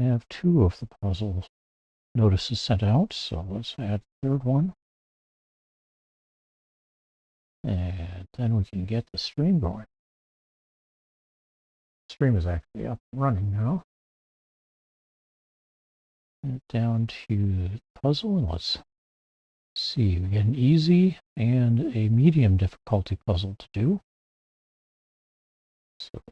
have 2 of the puzzle notices sent out, so let's add the 3rd one. And then we can get the stream going. The stream is actually up and running now. And down to the puzzle, and let's see. We get an easy and a medium difficulty puzzle to do. So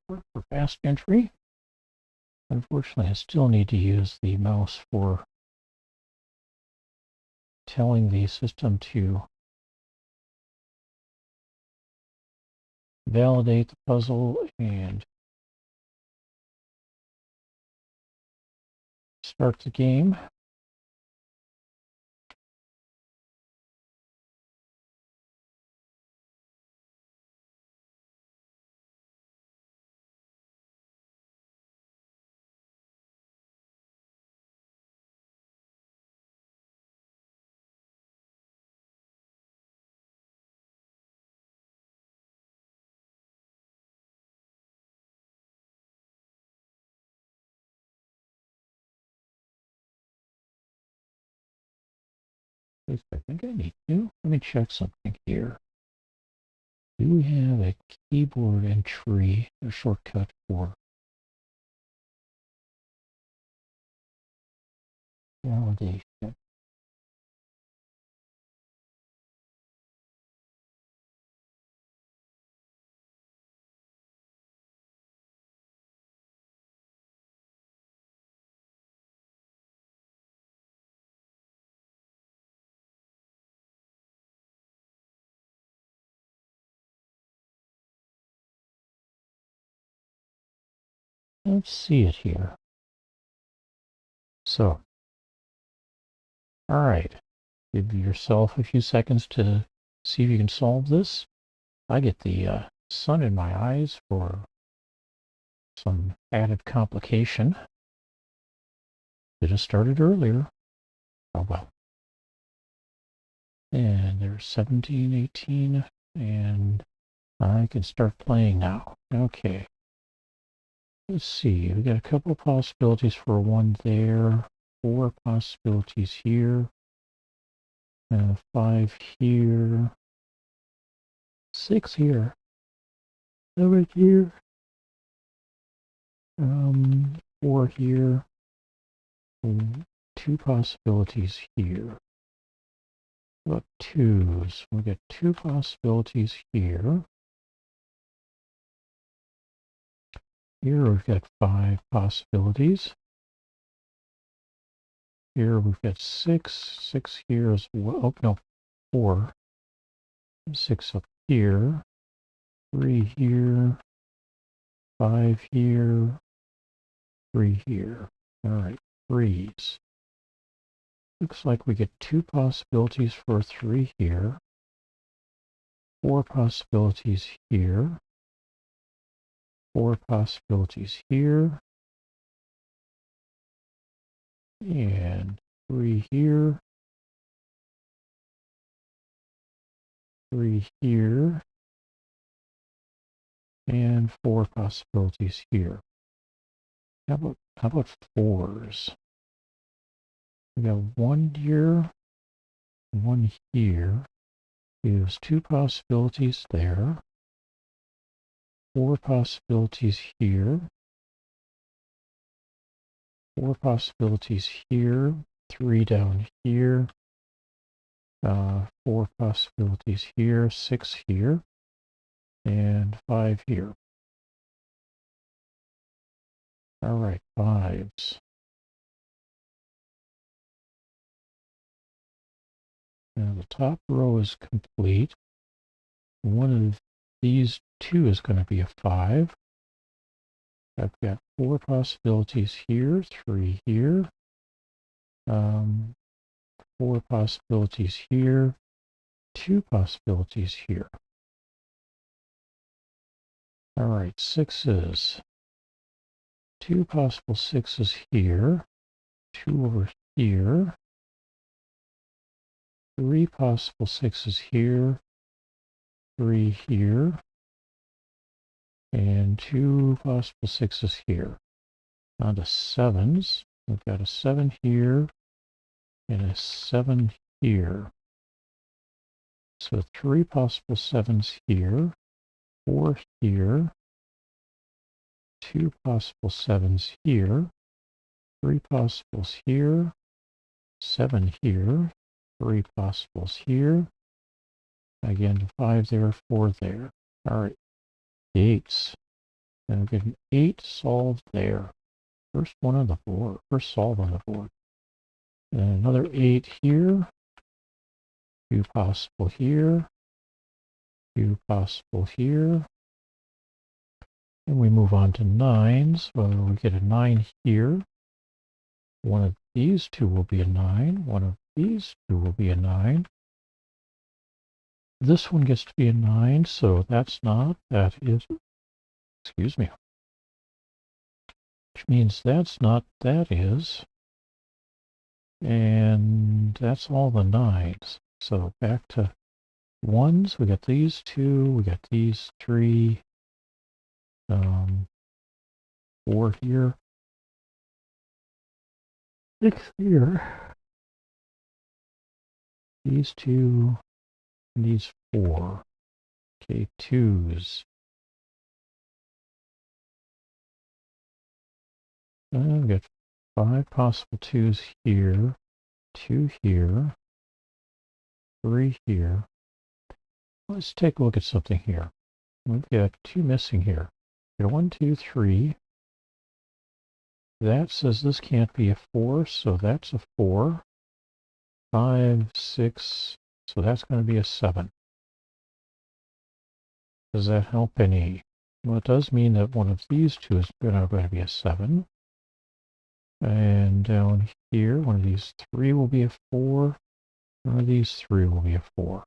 for fast entry, unfortunately, I still need to use the mouse for telling the system to validate the puzzle and start the game. At least I think I need to. Let me check something here. Do we have a keyboard entry, a shortcut for validation? Let's see it here. So, all right. Give yourself a few seconds to see if you can solve this. I get the sun in my eyes for some added complication. Should have started earlier. Oh well. And there's 17, 18, and I can start playing now. Okay. Let's see, we got a couple of possibilities for 1 there, 4 possibilities here, 5 here, 6 here, 7 here, 4 here, 2 possibilities here. What 2s? We got 2 possibilities here. Here we've got 5 possibilities. Here we've got 6. 6 here as well. Oh, no, 4. 6 up here. 3 here. 5 here. 3 here. All right, 3s. Looks like we get 2 possibilities for 3 here. 4 possibilities here. 4 possibilities here. And 3 here. 3 here. And 4 possibilities here. How about 4s? We got 1 here, 1 here. Gives 2 possibilities there. 4 possibilities here. 4 possibilities here. 3 down here. 4 possibilities here. 6 here. And 5 here. All right, 5s. Now the top row is complete. One of these 2 is going to be a 5. I've got 4 possibilities here, 3 here, 4 possibilities here, 2 possibilities here. All right, 6s. 2 possible 6s here, 2 over here, 3 possible 6s here, 3 here, and 2 possible 6s here. On to 7s. We've got a 7 here and a 7 here. So 3 possible 7s here, 4 here, 2 possible 7s here, 3 possibles here, 7 here, 3 possibles here. Again, 5 there, 4 there. All right, 8s. Then we get an 8 solved there. First one on the board, first solve on the board. And then another 8 here, 2 possible here, 2 possible here. And we move on to 9s. Well, we get a 9 here. One of these two will be a 9. One of these two will be a 9. This one gets to be a 9, so that's not, that is, excuse me. Which means that's not, that is. And that's all the 9s. So back to 1s. We got these 2. We got these 3. 4 here. 6 here. These 2. And these 4. Okay, 2s. We've got 5 possible 2s here. 2 here. 3 here. Let's take a look at something here. We've got 2 missing here. We've got 1, 2, 3. That says this can't be a 4, so that's a 4. 5, 6, so that's going to be a 7. Does that help any? Well, it does mean that one of these two is going to be a 7. And down here, one of these 3 will be a 4. One of these 3 will be a 4.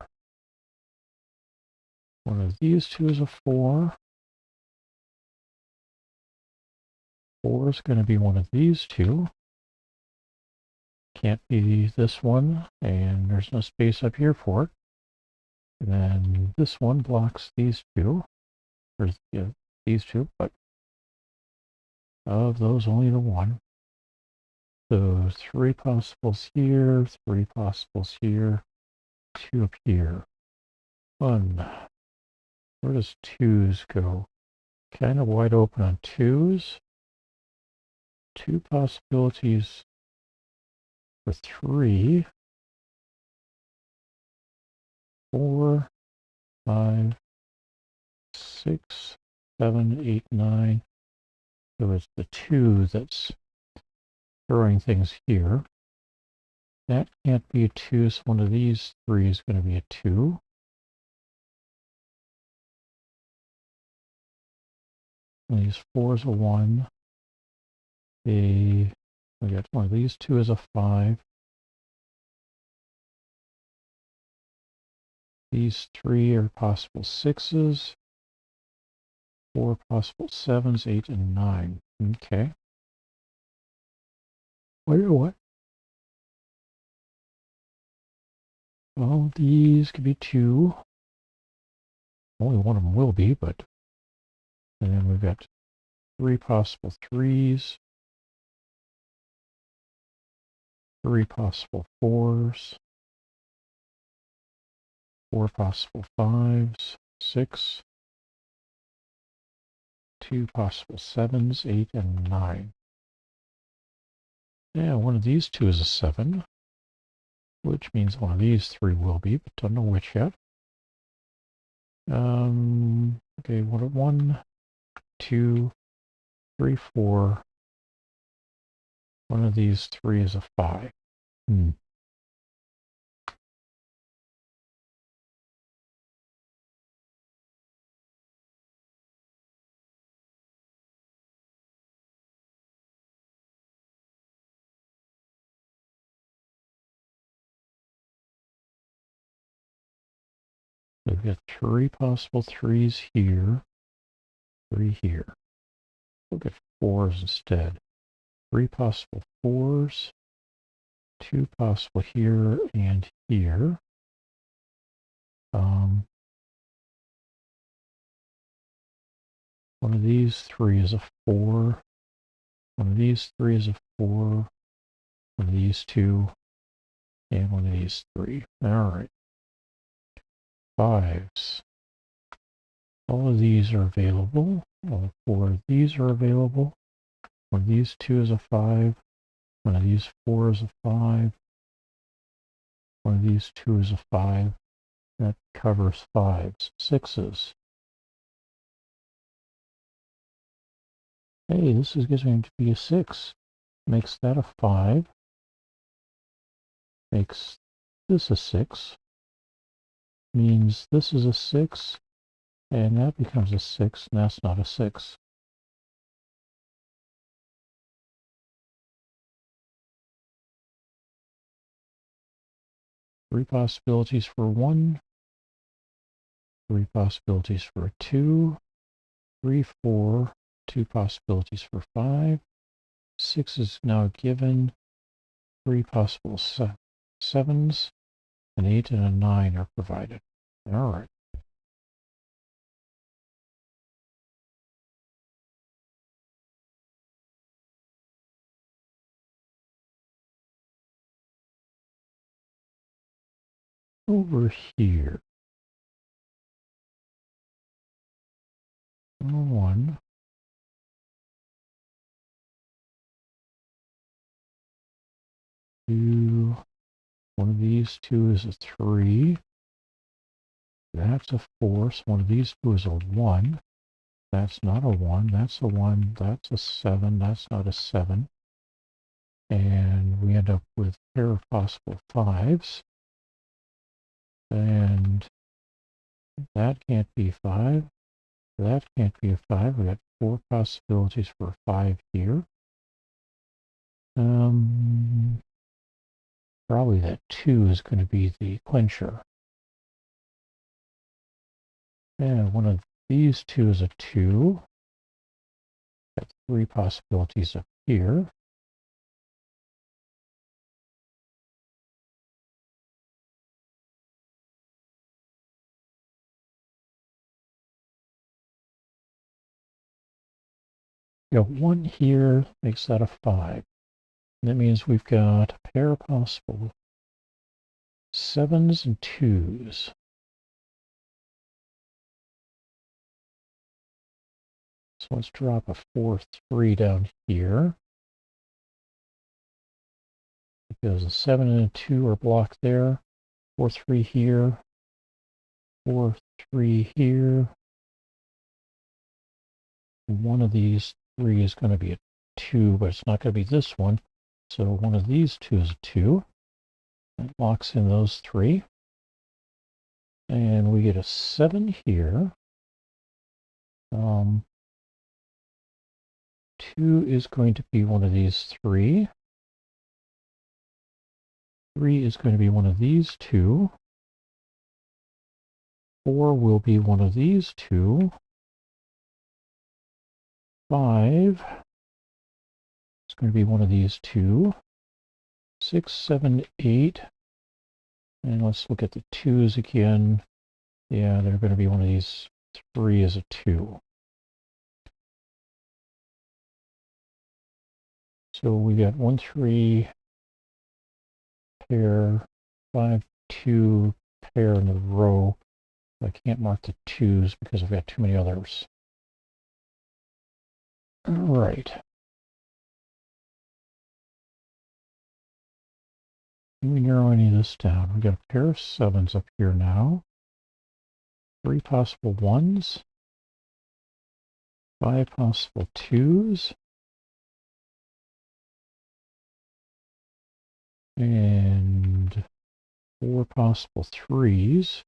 One of these 2 is a 4. 4 is going to be one of these 2. Can't be this one, and there's no space up here for it. And then this one blocks these 2, or these 2, but of those, only the 1. So 3 possibles here, 3 possibles here, 2 up here. 1. Where does 2s go? Kind of wide open on 2s. 2 possibilities for 3. 4, 5, 6, 7, 8, 9. So it's the 2 that's throwing things here. That can't be a 2, so one of these 3 is going to be a 2. And these 4 is a 1. We got one of these 2 is a 5. These 3 are possible 6s. 4 possible 7s, 8, and 9. Okay. Wait, what? Well, these could be 2. Only one of them will be, but... And then we've got 3 possible 3s. 3 possible 4s. 4 possible 5s. 6. 2 possible 7s, 8, and 9. Yeah, one of these 2 is a 7, which means one of these 3 will be, but don't know which yet. Okay, 1, 2, 3, 4. One of these 3 is a 5. We've got 3 possible 3s here, 3 here. We'll get 4s instead. 3 possible 4s, 2 possible here and here. One of these three is a 4. One of these three is a 4. One of these two. And one of these three. Alright. 5s. All of these are available. All 4 of these are available. One of these 2 is a 5. One of these 4 is a 5. One of these 2 is a 5. That covers 5s. 6s. Hey, this is going to be a 6. Makes that a 5. Makes this a 6. Means this is a 6. And that becomes a 6, and that's not a 6. Three possibilities for 1. 3 possibilities for 2. 3, 4. 2 possibilities for 5. 6 is now given. 3 possible 7s. An 8 and a 9 are provided. All right. Over here. 1. 2. One of these 2 is a 3. That's a 4. So one of these 2 is a 1. That's not a 1. That's a 1. That's a 7. That's not a 7. And we end up with a pair of possible 5s. And that can't be 5. That can't be a 5. We got 4 possibilities for a 5 here. Probably that 2 is going to be the clincher. And one of these 2 is a 2. Got 3 possibilities up here. We got 1 here, makes that a 5. And that means we've got a pair of possible 7s and 2s. So let's drop a 4, 3 down here. Because a 7 and a 2 are blocked there. 4, 3 here. 4, 3 here. One of these 3 is going to be a 2, but it's not going to be this one. So one of these 2 is a 2. That locks in those 3. And we get a 7 here. 2 is going to be one of these 3. 3 is going to be one of these 2. 4 will be one of these 2. 5 is going to be one of these 2. 6, 7, 8. And let's look at the 2s again. Yeah, they're going to be one of these 3 is a 2. So we got 1, 3 pair, 5, 2 pair in a row. I can't mark the 2s because I've got too many others. All right. Let me narrow any of this down. We've got a pair of 7s up here now. 3 possible 1s. 5 possible 2s. And 4 possible 3s.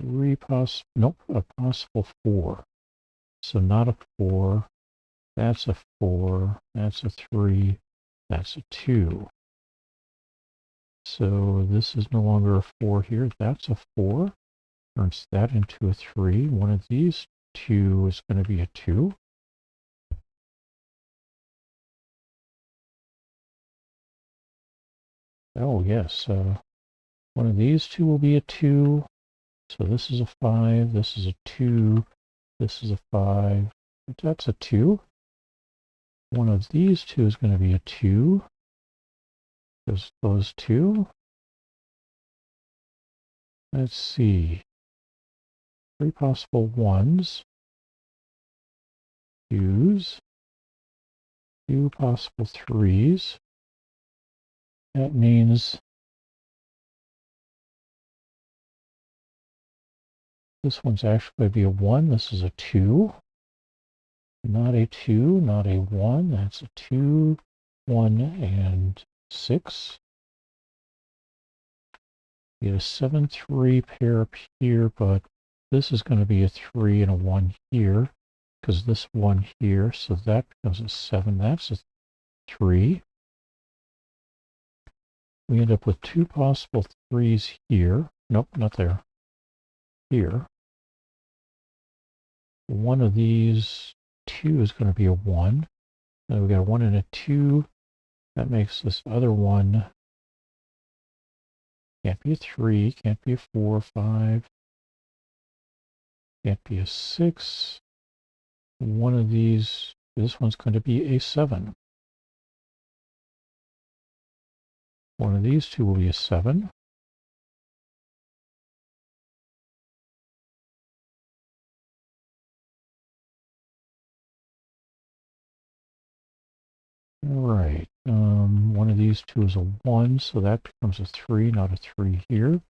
3 possible, nope, a possible 4. So not a 4. That's a 4. That's a 3. That's a 2. So this is no longer a 4 here. That's a 4. Turns that into a 3. One of these 2 is going to be a 2. Oh, yes. One of these 2 will be a 2. So this is a 5, this is a 2, this is a 5, that's a 2. One of these two is going to be a 2. There's those two. Let's see. 3 possible 1s. 2s. 2 possible 3s. That means this one's actually going to be a 1. This is a 2. Not a 2, not a 1. That's a 2, 1, and 6. You get a 7, 3 pair up here, but this is going to be a 3 and a 1 here, because this 1 here, so that becomes a 7. That's a 3. We end up with 2 possible 3s here. Nope, not there. Here. One of these 2 is going to be a 1. Then we got a 1 and a 2. That makes this other one can't be a 3, can't be a 4, 5, can't be a 6. One of these, this one's going to be a 7. One of these two will be a 7. All right. One of these two is a 1, so that becomes a 3, not a 3 here.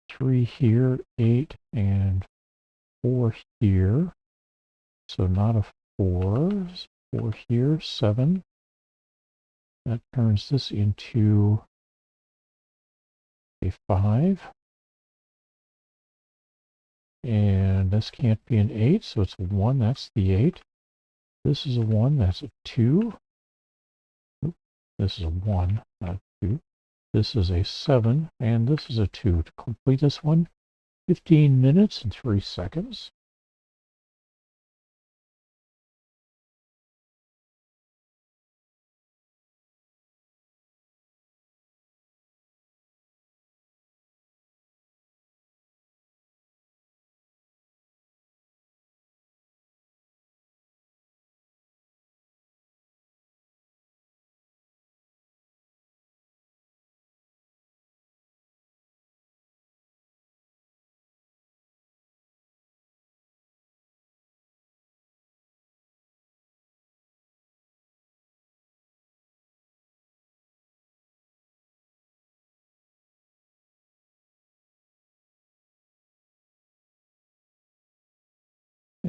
3 here, 8, and 4 here. So not a 4. 4 here, 7. That turns this into a 5. And this can't be an 8, so it's a 1. That's the 8. This is a 1. That's a 2. This is a 1, not a 2. This is a 7, and this is a 2. To complete this one, 15 minutes and 3 seconds.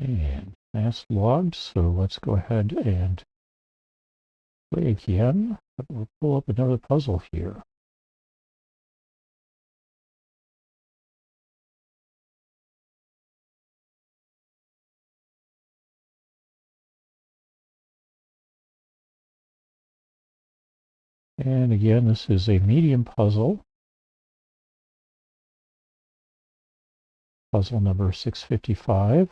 And that's logged, so let's go ahead and play again. We'll pull up another puzzle here. And again, this is a medium puzzle. Puzzle number 655.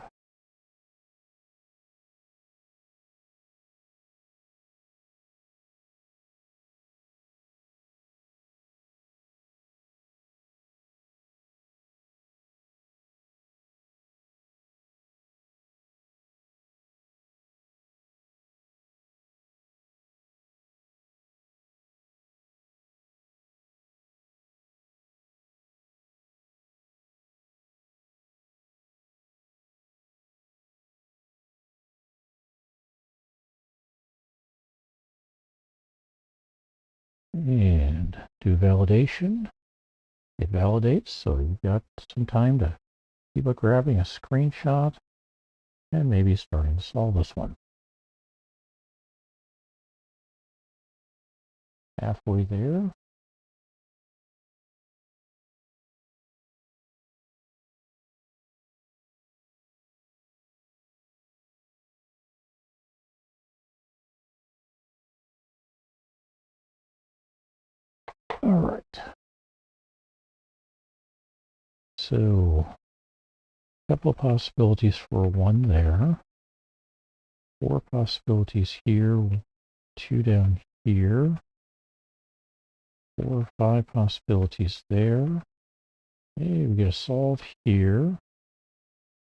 And do validation. It validates, so you've got some time to keep grabbing a screenshot and maybe starting to solve this one. Halfway there. All right. So, a couple of possibilities for 1 there. 4 possibilities here, 2 down here. 4 or 5 possibilities there. Okay, we get a solve here.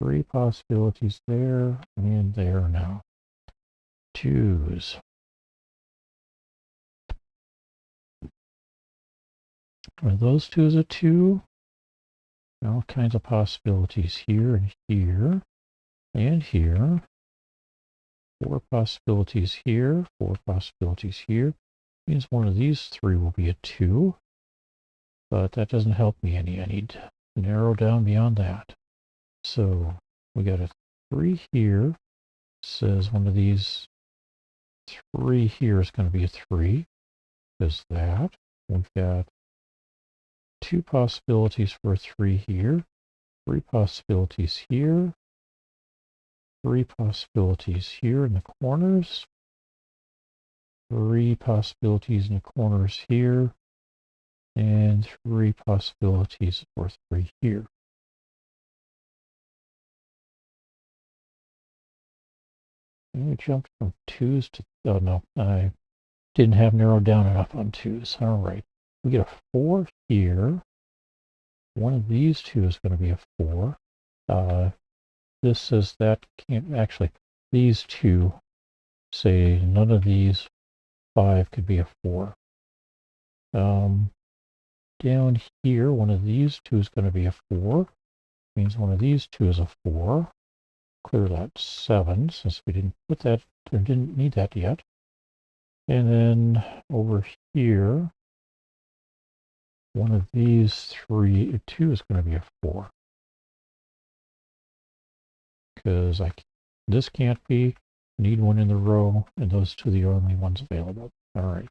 3 possibilities there and there now. 2s. Are those 2s a 2? All kinds of possibilities here and here and here. 4 possibilities here, 4 possibilities here. Means one of these 3 will be a 2, but that doesn't help me any. I need to narrow down beyond that. So we got a 3 here. Says one of these 3 here is going to be a 3. Because that. We've got 2 possibilities for a 3 here. 3 possibilities here. 3 possibilities here in the corners. 3 possibilities in the corners here. And 3 possibilities for 3 here. And we jumped from 2s to, oh no, I didn't have narrowed down enough on 2s. All right, we get a 4 here. One of these 2 is going to be a 4. This says that can't, actually, these 2 say none of these 5 could be a 4. Down here, one of these 2 is going to be a 4. Means one of these 2 is a 4. Clear that 7 since we didn't put that, or didn't need that yet. And then over here, one of these 2 is going to be a 4. Because this can't be, need one in the row, and those 2 are the only ones available. All right.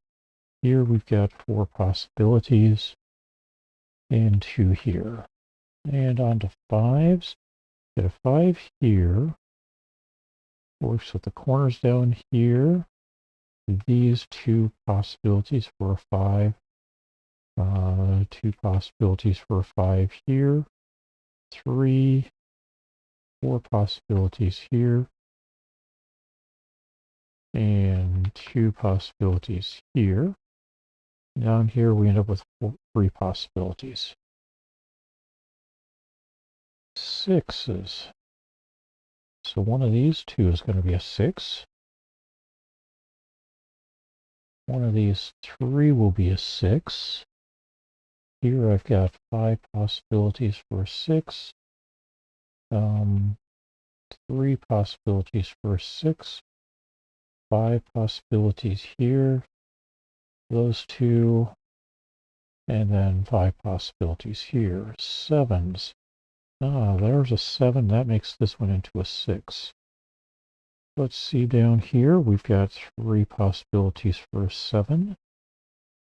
Here we've got 4 possibilities, and 2 here. And on to 5s. Get a 5 here. Works with the corners down here. These 2 possibilities for a 5. 2 possibilities for a 5 here. 3, 4 possibilities here. And 2 possibilities here. Down here we end up with 3 possibilities. 6s. So one of these 2 is going to be a 6. One of these 3 will be a 6. Here I've got 5 possibilities for a 6. 3 possibilities for a 6. 5 possibilities here. Those 2. And then 5 possibilities here. 7s. There's a 7. That makes this one into a 6. Let's see down here. We've got 3 possibilities for a 7.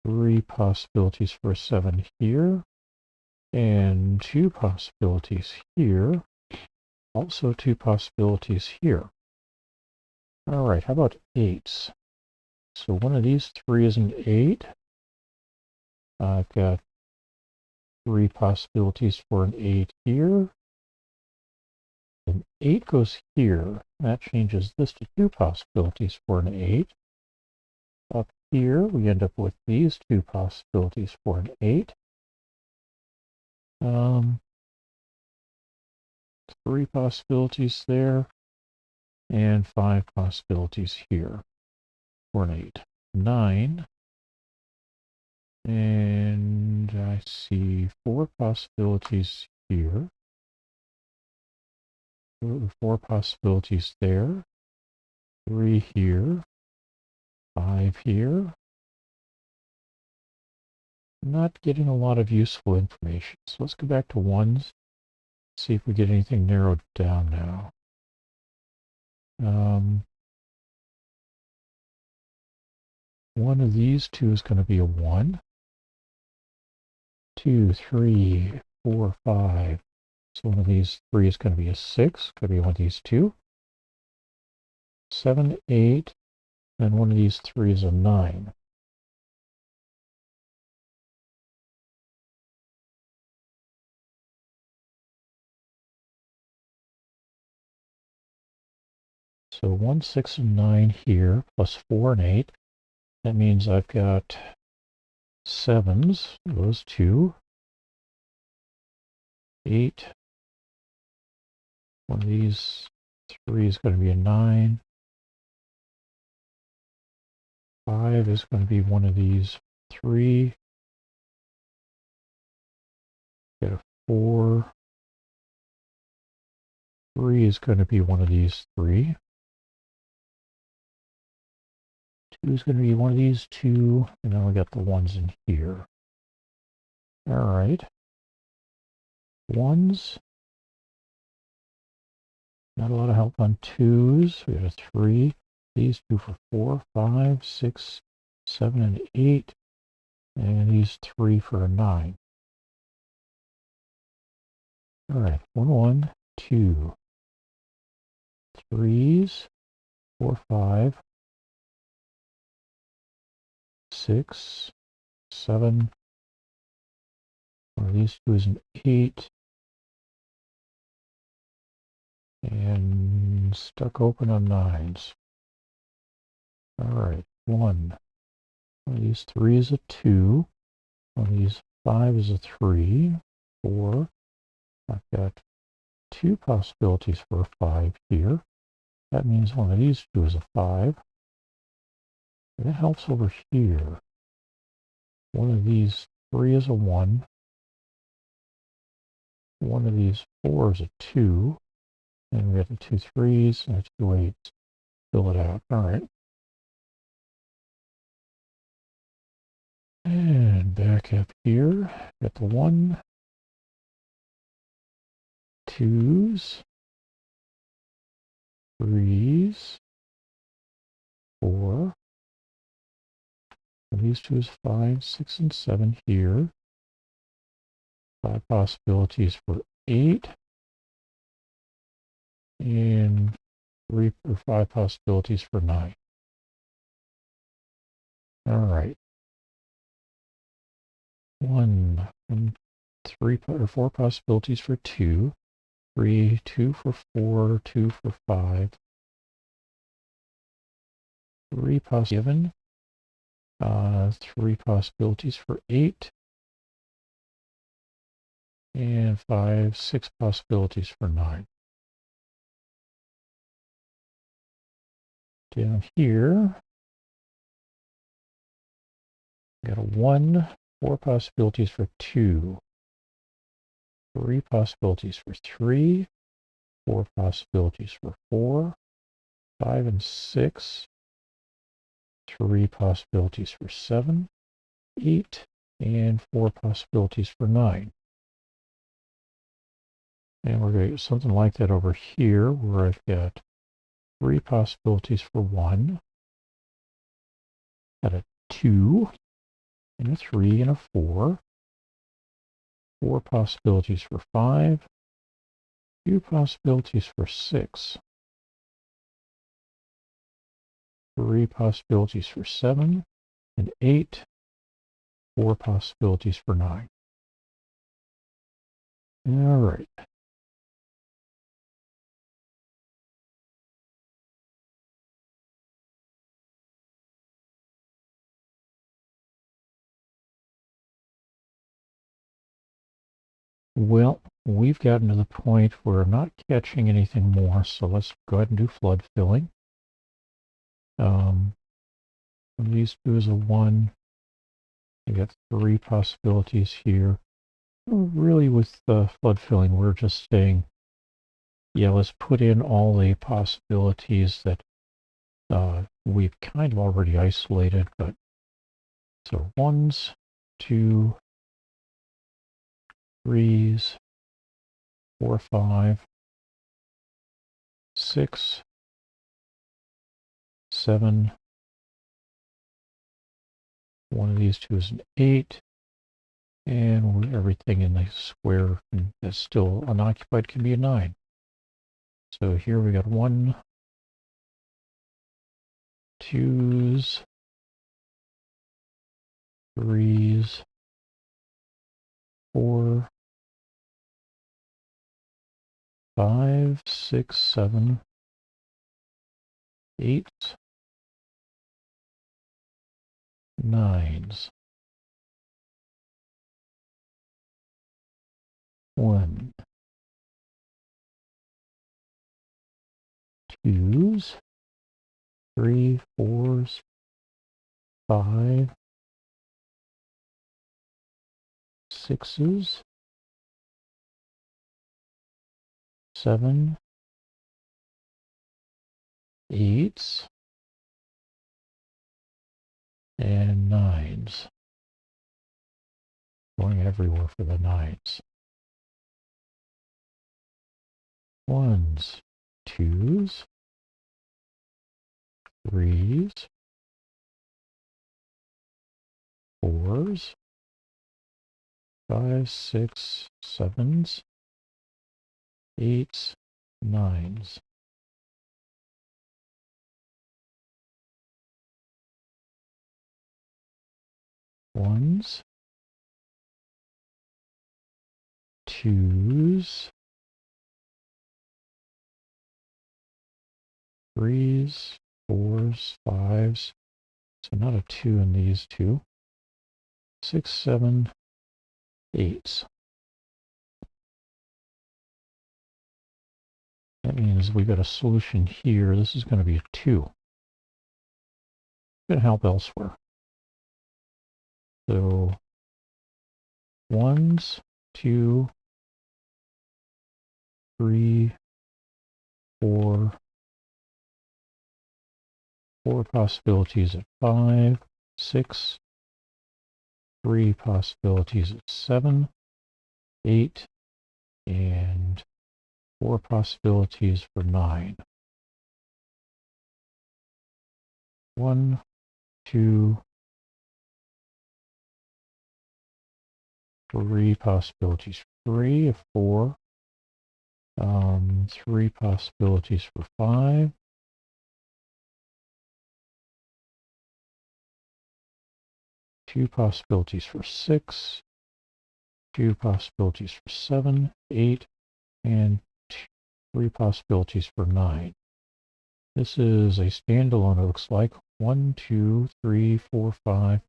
3 possibilities for a 7 here. And 2 possibilities here. Also 2 possibilities here. All right, how about 8s? So one of these 3 is an 8. I've got 3 possibilities for an 8 here. An 8 goes here. That changes this to 2 possibilities for an 8. Up here, we end up with these 2 possibilities for an 8. 3 possibilities there. And 5 possibilities here for an 8. 9. And I see 4 possibilities here. 4 possibilities there. 3 here. 5 here. Not getting a lot of useful information. So let's go back to 1s. See if we get anything narrowed down now. One of these 2 is going to be a 1. 2, 3, 4, 5. So one of these 3 is going to be a 6. Could be one of these 2. 7, 8. And one of these 3 is a 9. So 1, 6, and 9 here, plus 4 and 8. That means I've got 7s, those 2. 8. One of these 3 is going to be a 9. 5 is going to be one of these 3. Get a 4. 3 is going to be one of these 3. 2 is going to be one of these 2. And then we got the 1s in here. All right. 1s. Not a lot of help on 2s. We got a 3. These 2 for 4, 5, 6, 7, and 8. And these 3 for a 9. All right. 1, 1, 2. 3s. 4, 5. 6, 7. One of these 2 is an 8. And stuck open on 9s. All right. 1. One of these 3 is a 2. One of these 5 is a 3. 4. I've got 2 possibilities for a 5 here. That means one of these 2 is a 5. That helps over here. One of these 3 is a 1. One of these 4 is a 2. And we have the 2 3s and the 2 8s. Fill it out. All right. And back up here, got the 1, 2s, 3s, 4. And these 2 is 5, 6, and 7 here. 5 possibilities for 8. And 3 or 5 possibilities for 9. All right. 1, 3 or 4 possibilities for 2. 3, 2 for 4, 2 for 5. 3 possibilities given. 3 possibilities for 8. And 5, 6 possibilities for 9. Down here, got a 1, 4 possibilities for 2. 3 possibilities for 3. 4 possibilities for 4. 5 and 6. 3 possibilities for 7. 8. And 4 possibilities for 9. And we're going to get something like that over here, where I've got 3 possibilities for 1. Got a 2, and a 3, and a 4. 4 possibilities for 5. 2 possibilities for 6. 3 possibilities for 7. And 8. 4 possibilities for 9. All right. Well, we've gotten to the point where I'm not catching anything more, so let's go ahead and do flood filling. One of these 2 is a 1. You got 3 possibilities here. Really, with the flood filling, we're just saying, yeah, let's put in all the possibilities that we've kind of already isolated. But so 1s, 2, 3s, 4, 5, 6, 7. One of these 2 is an 8. And everything in the square that's still unoccupied can be a 9. So here we got 1, 2s, 3s, 4, 5, 6, 7, 8, 9s. 1, 2s, 3, 4s, 5, 6s, 7, 8s, and 9s. Going everywhere for the 9s. 1s, 2s, 3s, 4s, 5, 6, 7s, 8s, 9s. 1s, 2s, 3s, 4s, 5s. So not a 2 in these two. 6, 7, 8s. That means we've got a solution here. This is going to be a 2. It's going to help elsewhere. So 1s, 2, 3, 4, 4 possibilities at 5, 6, 3 possibilities at 7, 8, and 4 possibilities for 9. 1, 2, 3 possibilities. 3 of 4. 3 possibilities for 5. 2 possibilities for 6. 2 possibilities for 7, 8, and 3 possibilities for 9. This is a standalone, it looks like. 1, 2, 3, 4, 5.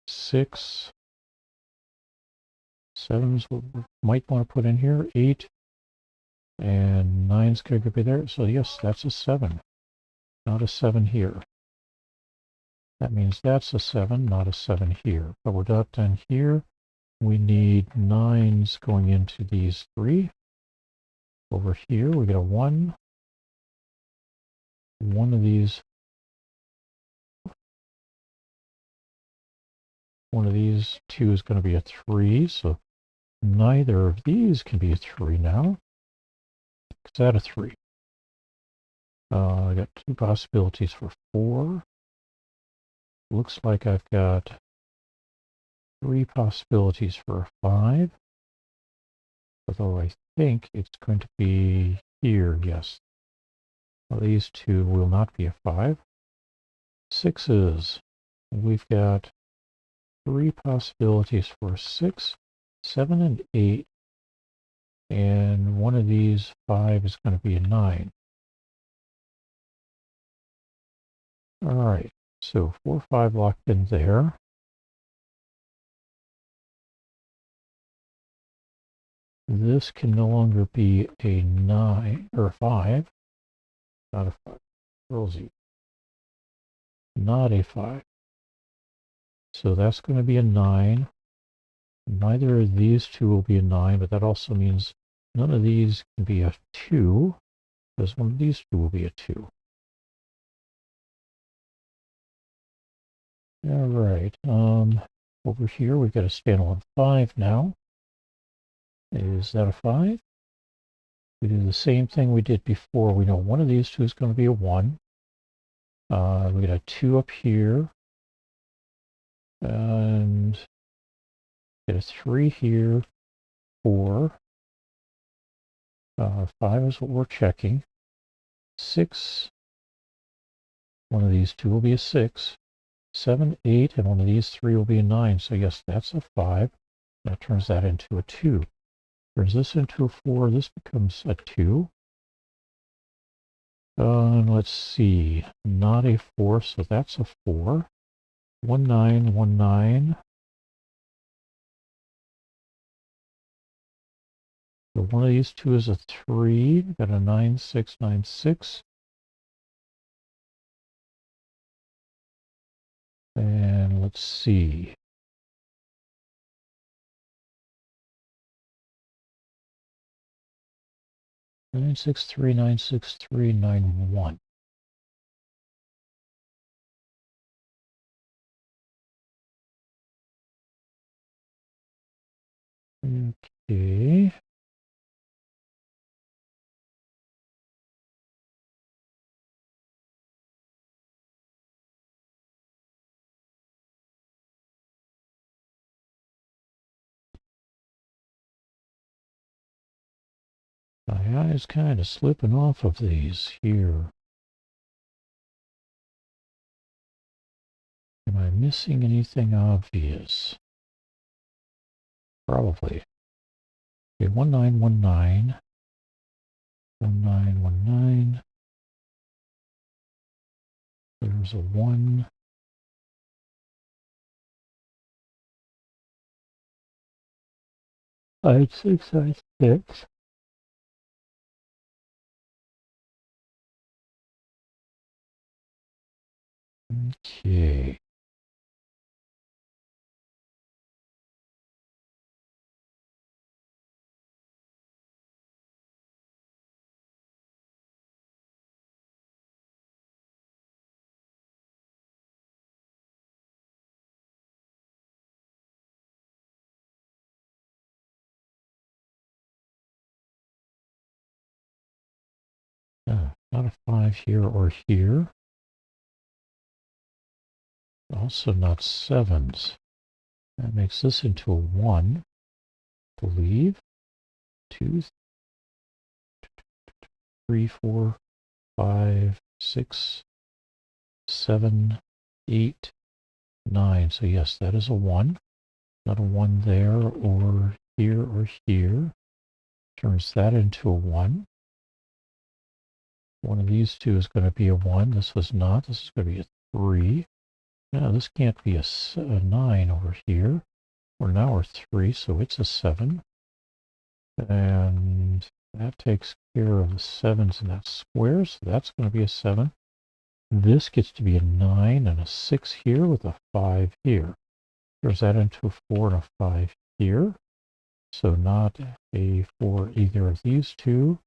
6, 7's what we might want to put in here. 8, and 9's could be there. So yes, that's a 7. Not a 7 here. That means that's a 7, not a 7 here. But we're not done here. We need 9's going into these 3. Over here, we get a 1. One of these two is going to be a 3. So neither of these can be a 3 now. Is that a 3? I got 2 possibilities for 4. Looks like I've got 3 possibilities for a 5. Although I think it's going to be here, yes. Well, these two will not be a 5. 6's. We've got 3 possibilities for 6, 7, and 8. And one of these 5 is going to be a 9. All right, so 4, 5 locked in there. This can no longer be a 9 or a 5. Not a 5. Rosy. Not a 5. So that's going to be a 9. Neither of these two will be a 9, but that also means none of these can be a 2, because one of these two will be a 2. All right. Over here, we've got a standalone 5 now. Is that a 5? We do the same thing we did before. We know one of these two is going to be a 1. We got a 2 up here. And get a 3 here. 4. 5 is what we're checking. 6. One of these two will be a 6. 7, 8, and one of these 3 will be a 9. So yes, that's a 5. That turns that into a 2. Turns this into a 4. This becomes a 2. Let's see. Not a 4, so that's a 4. 1, 9, 1, 9. So one of these two is a 3. Got a 9, 6, 9, 6. And let's see. 963, 963, 91. Okay. My eye's kind of slipping off of these here. Am I missing anything obvious? Probably. Okay, 1919. 1919. There's a 1. 5696. Okay. Not a 5 here or here. Also not 7s. That makes this into a 1. I believe. 2, 3, 4, 5, 6, 7, 8, 9. So yes, that is a 1. Not a 1 there or here or here. Turns that into a 1. One of these two is going to be a 1. This was not. This is going to be a 3. Now this can't be a 9 over here. We're now a 3, so it's a 7. And that takes care of the 7s in that square, so that's going to be a 7. This gets to be a 9 and a 6 here with a 5 here. Turns that into a 4 and a 5 here. So not a 4 either of these two.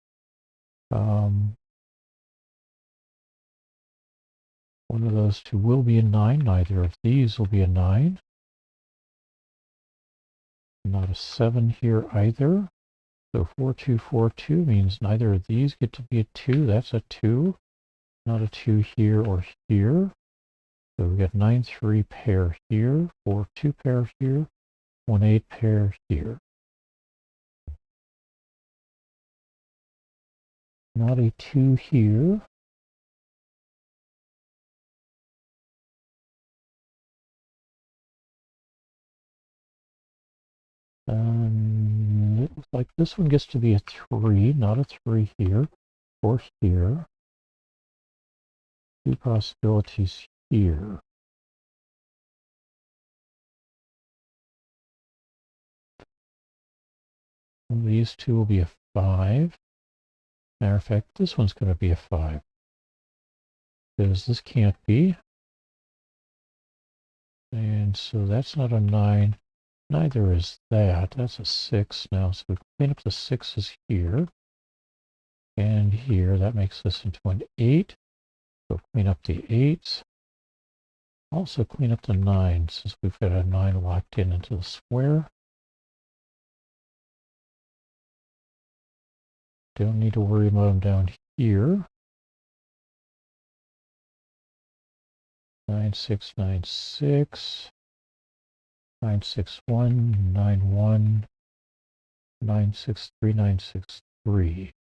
One of those two will be a 9. Neither of these will be a 9. Not a 7 here either. So 4, 2, 4, 2 means neither of these get to be a 2. That's a 2. Not a 2 here or here. So we got 9, 3 pair here, 4, 2 pair here, 1, 8 pair here. Not a 2 here. It looks like this one gets to be a 3, not a 3 here or here. 2 possibilities here. One of these two will be a 5. Matter of fact, this one's going to be a 5. Because this can't be. And so that's not a 9. Neither is that. That's a 6 now. So we clean up the 6s here. And here. That makes this into an 8. So clean up the 8s. Also clean up the 9 since we've got a 9 locked in into the square. Don't need to worry about them down here. 9696, 961, 91, 963, 963.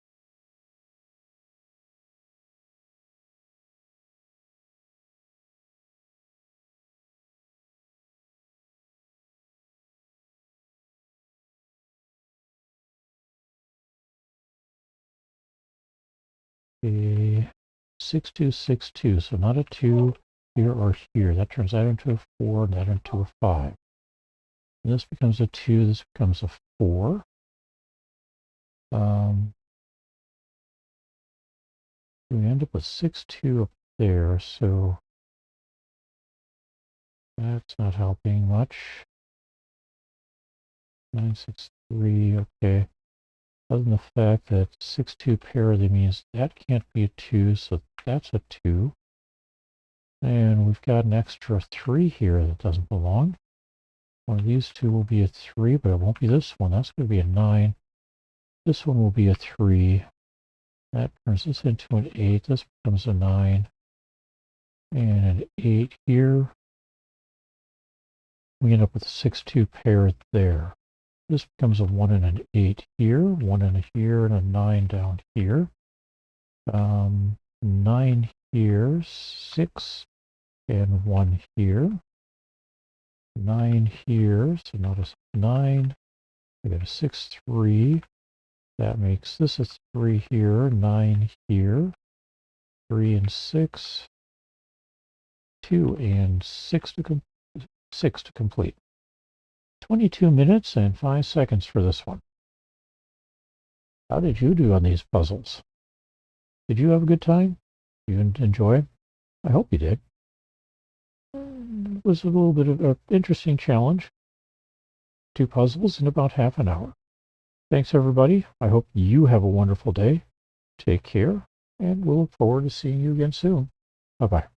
Okay, 6262. So not a 2 here or here. That turns that into a 4, and that into a 5. And this becomes a 2. This becomes a 4. We end up with 6-2 up there, so that's not helping much. 9-6-3, okay. Other than the fact that 6-2 parity means that can't be a 2, so that's a 2. And we've got an extra 3 here that doesn't belong. One of these two will be a 3, but it won't be this one. That's going to be a 9. This one will be a 3. That turns this into an 8. This becomes a 9. And an 8 here. We end up with a 6-2 pair there. This becomes a 1 and an 8 here, 1 and a here, and a 9 down here. 9 here, 6, and 1 here. 9 here, so notice 9. I got a 6-3. That makes this a 3 here, 9 here, 3 and 6, 2 and 6 to complete. 22 minutes and 5 seconds for this one. How did you do on these puzzles? Did you have a good time? Did you enjoy? I hope you did. It was a little bit of an interesting challenge. 2 puzzles in about half an hour. Thanks, everybody. I hope you have a wonderful day. Take care, and we'll look forward to seeing you again soon. Bye-bye.